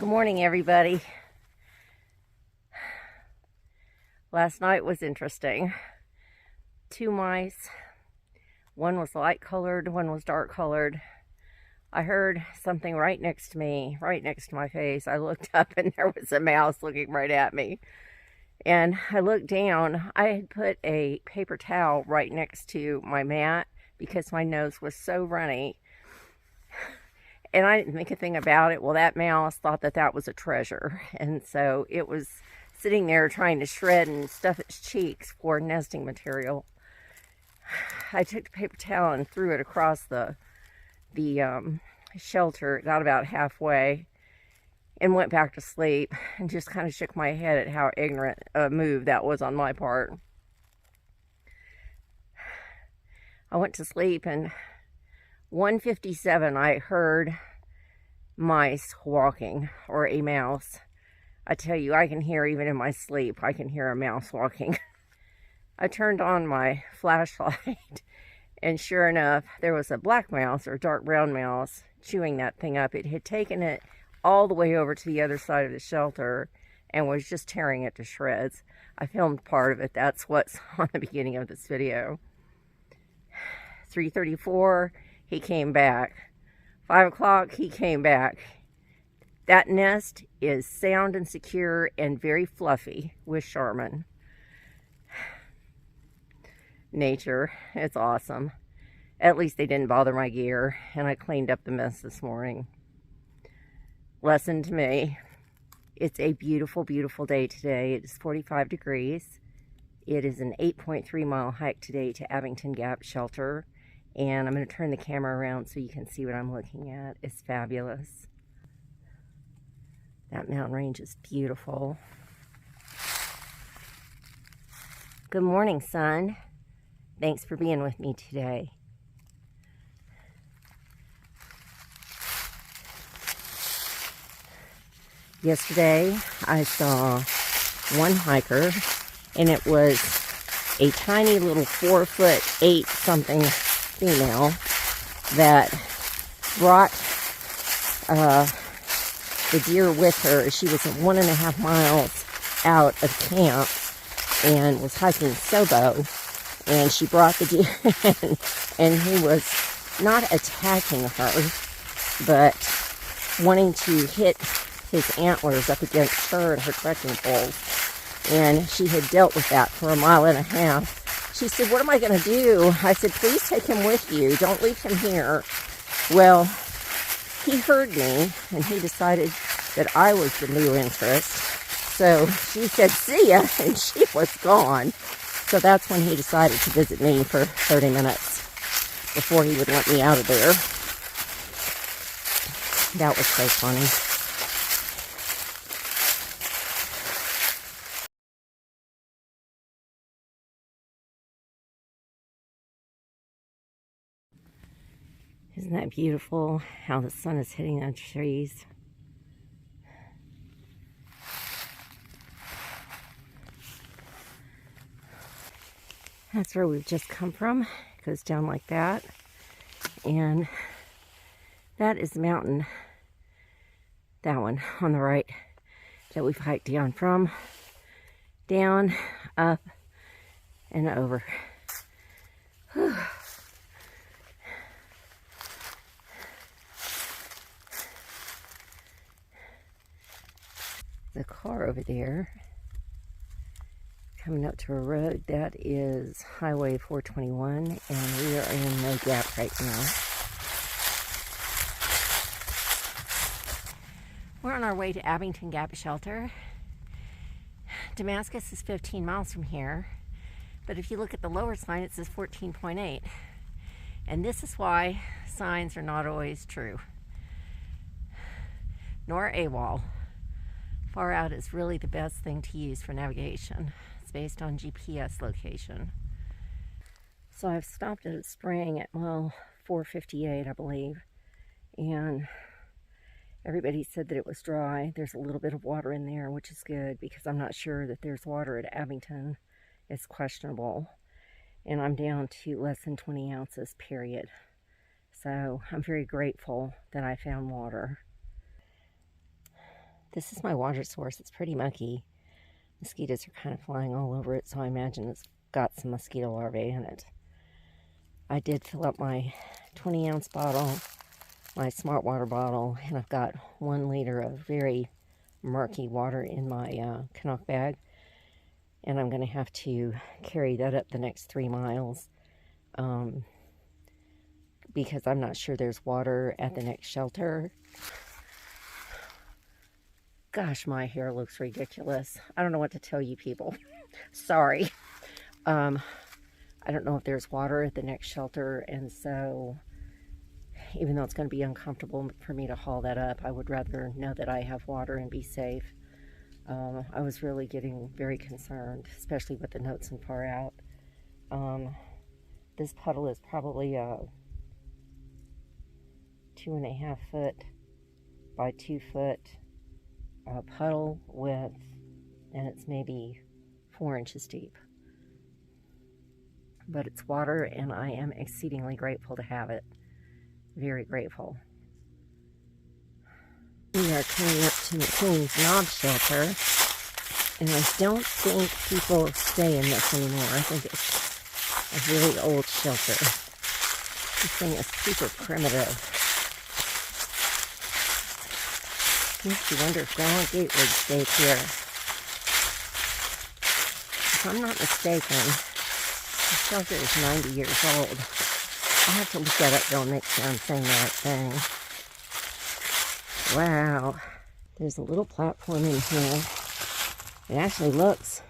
Good morning, everybody. Last night was interesting. Two mice. One was light colored, one was dark colored. I heard something right next to me, right next to my face. I looked up and there was a mouse looking right at me. And I looked down. I had put a paper towel right next to my mat because my nose was so runny. And I didn't think a thing about it. Well, that mouse thought that that was a treasure. And so it was sitting there trying to shred and stuff its cheeks for nesting material. I took the paper towel and threw it across the shelter. It got about halfway and went back to sleep and just kind of shook my head at how ignorant a move that was on my part. I went to sleep, and 1:57 I heard mice walking, or a mouse. I tell you, I can hear, even in my sleep, I can hear a mouse walking. I turned on my flashlight, and sure enough, there was a black mouse, or dark brown mouse, chewing that thing up. It had taken it all the way over to the other side of the shelter and was just tearing it to shreds. I filmed part of it. That's what's on the beginning of this video. 3:34, he came back. 5 o'clock, he came back. That nest is sound and secure and very fluffy with Charmin. Nature, it's awesome. At least they didn't bother my gear, and I cleaned up the mess this morning. Lesson to me, it's a beautiful, beautiful day today. It is 45 degrees. It is an 8.3 mile hike today to Abingdon Gap shelter. And I'm going to turn the camera around so you can see what I'm looking at. It's fabulous. That mountain range is beautiful. Good morning, son. Thanks for being with me today. Yesterday, I saw one hiker, and it was a tiny little 4'8" something female that brought the deer with her. She was 1.5 miles out of camp and was hiking Sobo, and she brought the deer in, and he was not attacking her, but wanting to hit his antlers up against her and her trekking poles. And she had dealt with that for 1.5 miles. She said, "What am I going to do?" I said, "Please take him with you. Don't leave him here." Well, he heard me, and he decided that I was the new interest. So she said, "See ya," and she was gone. So that's when he decided to visit me for 30 minutes before he would let me out of there. That was so funny. Isn't that beautiful, how the sun is hitting the trees? That's where we've just come from. It goes down like that. And that is the mountain, that one on the right, that we've hiked down from. Down, up, and over. Whew. The car over there, coming up to a road, that is Highway 421, and we are in No Gap right now. We're on our way to Abingdon Gap shelter. Damascus is 15 miles from here, but if you look at the lower sign, it says 14.8. And this is why signs are not always true, nor AWOL. Far out is really the best thing to use for navigation. It's based on GPS location. So I've stopped at a spring at, well, 4:58, I believe. And everybody said that it was dry. There's a little bit of water in there, which is good, because I'm not sure that there's water at Abingdon. It's questionable. And I'm down to less than 20 ounces, period. So I'm very grateful that I found water. This is my water source. It's pretty mucky. Mosquitoes are kind of flying all over it, so I imagine it's got some mosquito larvae in it. I did fill up my 20-ounce bottle, my smart water bottle, and I've got 1 liter of very murky water in my Canuck bag. And I'm going to have to carry that up the next 3 miles because I'm not sure there's water at the next shelter. Gosh, my hair looks ridiculous. I don't know what to tell you people. Sorry. I don't know if there's water at the next shelter, and so even though it's going to be uncomfortable for me to haul that up, I would rather know that I have water and be safe. I was really getting very concerned, especially with the notes and far out. This puddle is probably a 2.5 foot by 2 foot puddle width, and it's maybe 4 inches deep. But it's water, and I am exceedingly grateful to have it. Very grateful. We are coming up to McLean's Knob Shelter, and I don't think people stay in this anymore. I think it's a really old shelter. This thing is super primitive. Makes you wonder if Grandma Gateway stayed here. If I'm not mistaken, the shelter is 90 years old. I'll have to look that up, don't make sure I'm saying the right thing. Wow, there's a little platform in here. It actually looks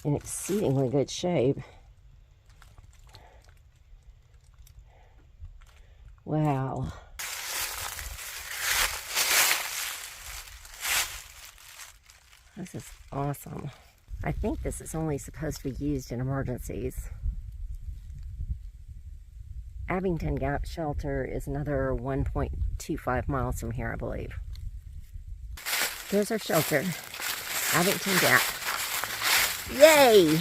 in exceedingly good shape. Wow. This is awesome. I think this is only supposed to be used in emergencies. Abingdon Gap shelter is another 1.25 miles from here, I believe. There's our shelter, Abingdon Gap. Yay!